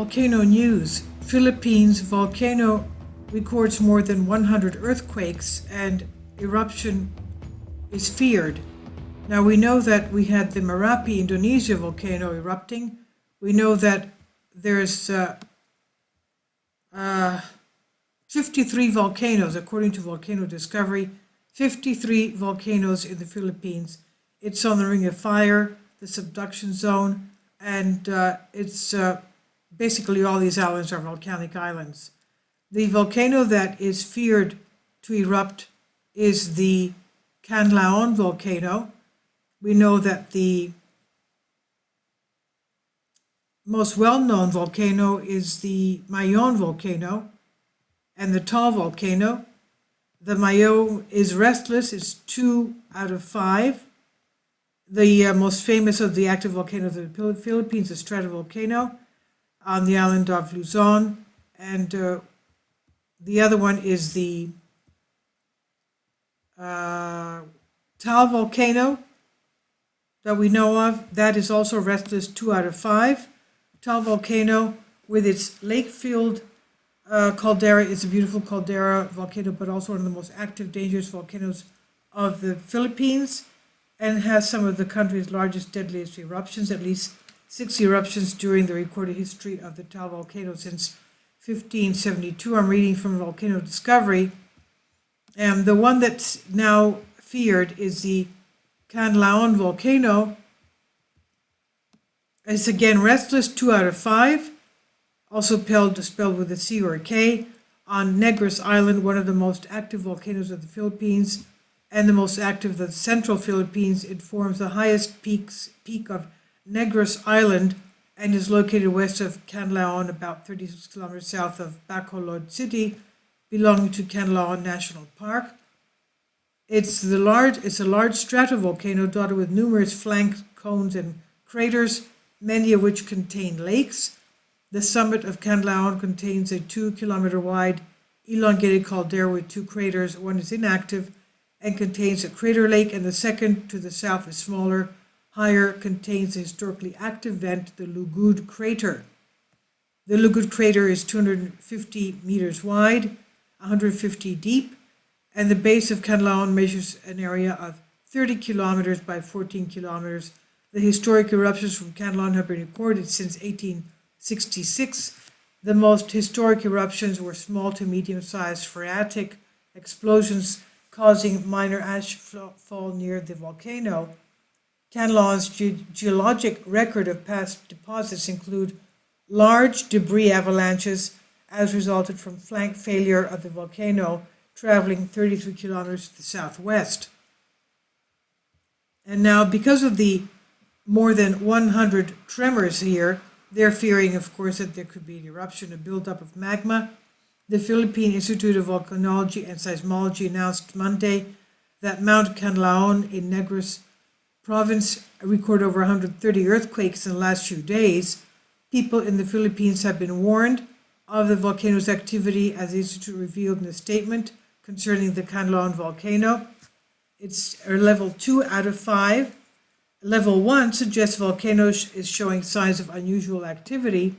Volcano news. Philippines volcano records more than 100 earthquakes and eruption is feared. Now we know that we had the Merapi, Indonesia volcano erupting. We know that there's 53 volcanoes, according to Volcano Discovery, 53 volcanoes in the Philippines. It's on the Ring of Fire, the subduction zone, and it's basically all these islands are volcanic islands. The volcano that is feared to erupt is the Canlaon volcano. We know that the most well-known volcano is the Mayon volcano and the Taal volcano. The Mayon is restless, it's 2 out of 5. The most famous of the active volcanoes of the Philippines is stratovolcano on the island of Luzon, and the other one is the Taal volcano that we know of. That is also restless, 2 out of 5. Taal volcano with its lake-filled caldera is a beautiful caldera volcano, but also one of the most active, dangerous volcanoes of the Philippines, and has some of the country's largest, deadliest eruptions, at least 6 eruptions during the recorded history of the Taal volcano since 1572. I'm reading from Volcano Discovery. And the one that's now feared is the Canlaon volcano. It's again restless, 2 out of 5. Also spelled with a C or a K, on Negros Island, one of the most active volcanoes of the Philippines and the most active of the central Philippines. It forms the highest peak of Negros Island and is located west of Canlaon, about 36 kilometers south of Bacolod City, belonging to Canlaon National Park. It's a large stratovolcano dotted with numerous flank cones and craters, many of which contain lakes. The summit of Canlaon contains a 2-kilometer wide elongated caldera with 2 craters. One is inactive and contains a crater lake, and the second to the south is smaller, higher, contains a historically active vent, the Lugud crater. The Lugud crater is 250 meters wide, 150 deep, and the base of Canlaon measures an area of 30 kilometers by 14 kilometers. The historic eruptions from Canlaon have been recorded since 1866. The most historic eruptions were small to medium-sized phreatic explosions causing minor ash fall near the volcano. Canlaon's geologic record of past deposits include large debris avalanches as resulted from flank failure of the volcano traveling 33 kilometers to the southwest. And now, because of the more than 100 tremors here, they're fearing, of course, that there could be an eruption, a buildup of magma. The Philippine Institute of Volcanology and Seismology announced Monday that Mount Canlaon in Negros province recorded over 130 earthquakes in the last few days. People in the Philippines have been warned of the volcano's activity, as the Institute revealed in a statement concerning the Canlaon volcano. It's a level 2 out of 5. Level 1 suggests volcano is showing signs of unusual activity,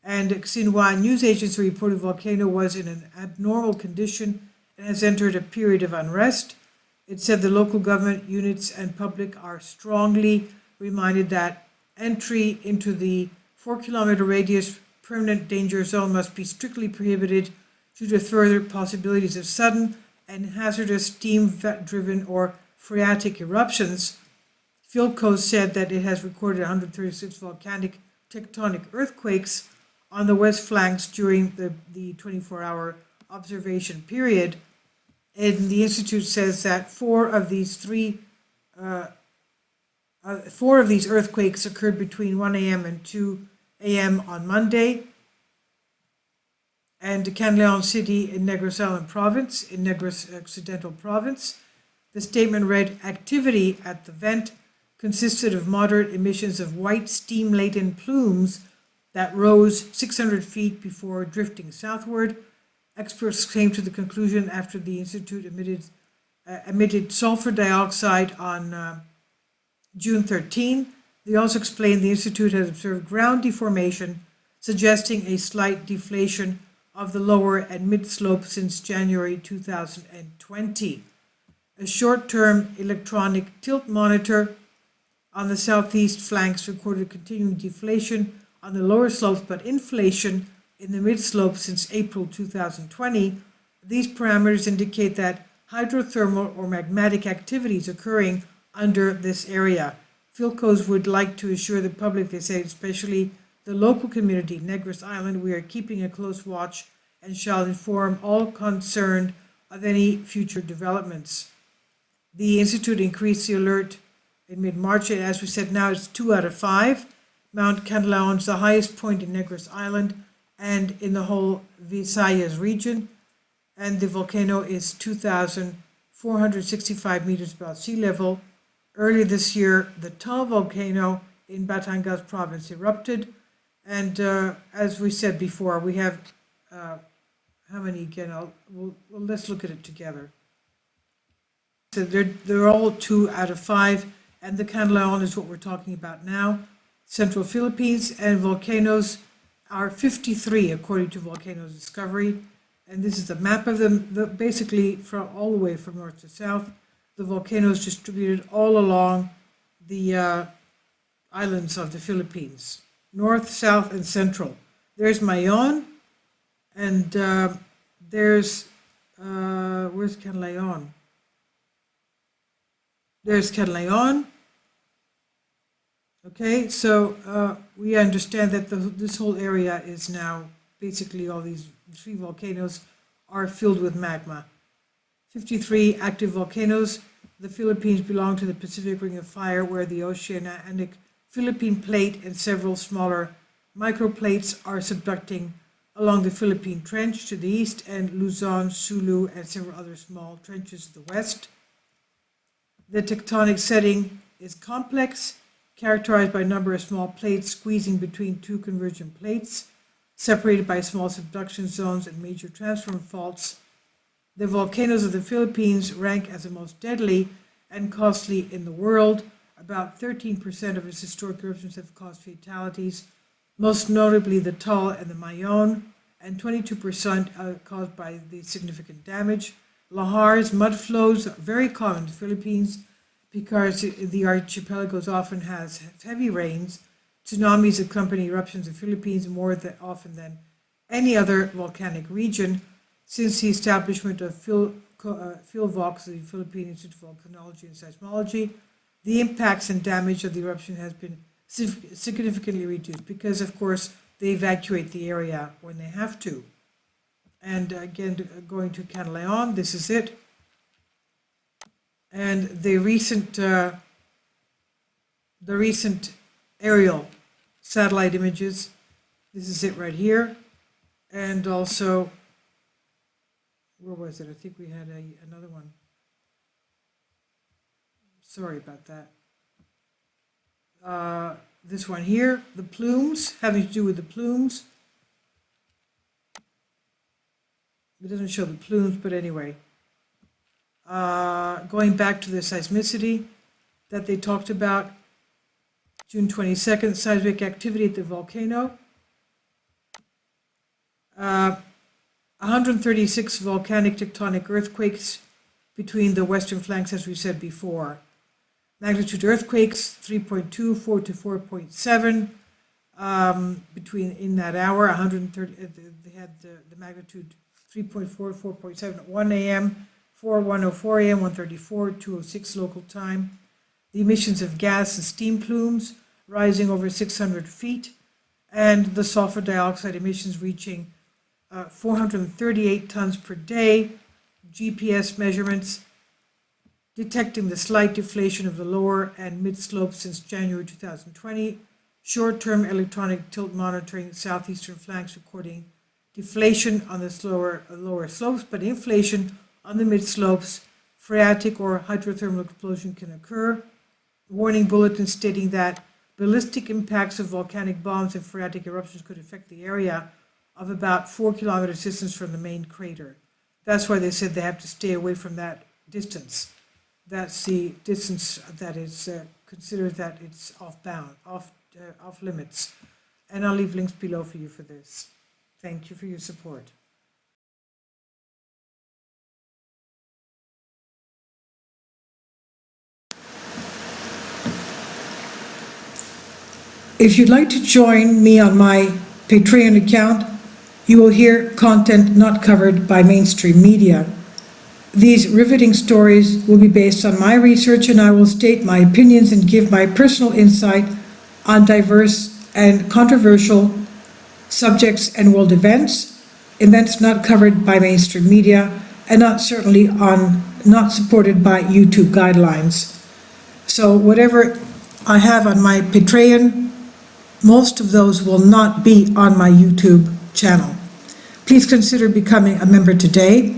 and Xinhua news agency reported volcano was in an abnormal condition and has entered a period of unrest. It said the local government units and public are strongly reminded that entry into the 4-kilometer radius permanent danger zone must be strictly prohibited due to further possibilities of sudden and hazardous steam-driven or phreatic eruptions. Philco said that it has recorded 136 volcanic tectonic earthquakes on the west flanks during the 24-hour observation period. And the Institute says that 4 of these earthquakes occurred between 1 a.m. and 2 a.m. on Monday. And Canlaon City in Negros Island Province, in Negros Occidental Province. The statement read, activity at the vent consisted of moderate emissions of white steam-laden plumes that rose 600 feet before drifting southward. Experts came to the conclusion after the Institute emitted sulfur dioxide on June 13. They also explained the Institute has observed ground deformation suggesting a slight deflation of the lower and mid slope since January 2020. A short-term electronic tilt monitor on the southeast flanks recorded continuing deflation on the lower slopes but inflation in the mid slope since April 2020. These parameters indicate that hydrothermal or magmatic activities occurring under this area. Philcos would like to assure the public, they say, especially the local community, Negros Island, we are keeping a close watch and shall inform all concerned of any future developments. The Institute increased the alert in mid-March, and as we said, now it's 2 out of 5. Mount Candelao is the highest point in Negros Island and in the whole Visayas region, and the volcano is 2,465 meters above sea level. Earlier this year, the Taal volcano in Batangas province erupted, and as we said before, we have how many again? Let's look at it together. So they're all 2 out of 5, and the Candelao is what we're talking about now. Central Philippines, and volcanoes are 53 according to Volcanoes Discovery, and this is a map of them. Basically, from all the way from north to south, the volcanoes distributed all along the islands of the Philippines, north, south, and central. There's Mayon, and there's where's Canlaon? There's Canlaon. Okay, so we understand that this whole area is now basically all these 3 volcanoes are filled with magma. 53 active volcanoes. The Philippines belong to the Pacific Ring of Fire, where the oceanic Philippine plate and several smaller microplates are subducting along the Philippine Trench to the east, and Luzon, Sulu, and several other small trenches to the west. The tectonic setting is complex, characterized by a number of small plates squeezing between 2 convergent plates, separated by small subduction zones and major transform faults. The volcanoes of the Philippines rank as the most deadly and costly in the world. About 13% of its historic eruptions have caused fatalities, most notably the Taal and the Mayon, and 22% caused by the significant damage. Lahars, mud flows, are very common in the Philippines because the archipelagos often has heavy rains. Tsunamis accompany eruptions in the Philippines more often than any other volcanic region. Since the establishment of PhilVox, the Philippine Institute of Volcanology and Seismology, the impacts and damage of the eruption has been significantly reduced because, of course, they evacuate the area when they have to. And again, going to Canlaon, this is it. And the recent aerial satellite images, this is it right here. And also, where was it? I think we had another one. Sorry about that. This one here, the plumes, having to do with the plumes. It doesn't show the plumes, but anyway. Going back to the seismicity that they talked about, June 22nd, seismic activity at the volcano. 136 volcanic tectonic earthquakes between the western flanks, as we said before. Magnitude earthquakes 3.2, 4 to 4.7 between in that hour. 130. They had the magnitude 3.4, 4.7 at 1 a.m., 1:04 a.m., 1:34, 2:06 local time. The emissions of gas and steam plumes rising over 600 feet, and the sulfur dioxide emissions reaching 438 tons per day. GPS measurements detecting the slight deflation of the lower and mid slopes since January 2020. Short-term electronic tilt monitoring southeastern flanks recording deflation on the lower slopes, but inflation on the mid slopes. Phreatic or hydrothermal explosion can occur. Warning bulletin stating that ballistic impacts of volcanic bombs and phreatic eruptions could affect the area of about 4 kilometers distance from the main crater. That's why they said they have to stay away from that distance. That's the distance that is considered that it's off limits. and I'll leave links below for you for this. Thank you for your support. If you'd like to join me on my Patreon account, you will hear content not covered by mainstream media. These riveting stories will be based on my research, and I will state my opinions and give my personal insight on diverse and controversial subjects and world events not covered by mainstream media, and not supported by YouTube guidelines. So whatever I have on my Patreon, most of those will not be on my YouTube channel. Please consider becoming a member today.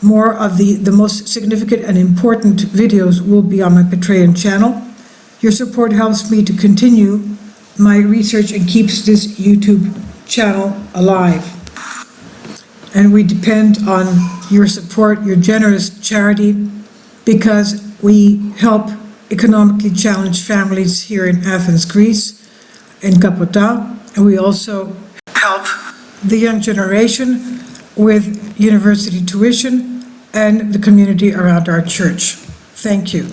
More of the most significant and important videos will be on my Patreon channel. Your support helps me to continue my research and keeps this YouTube channel alive. And we depend on your support, your generous charity, because we help economically challenged families here in Athens, Greece, in Kapota, and we also help the young generation with university tuition and the community around our church. Thank you.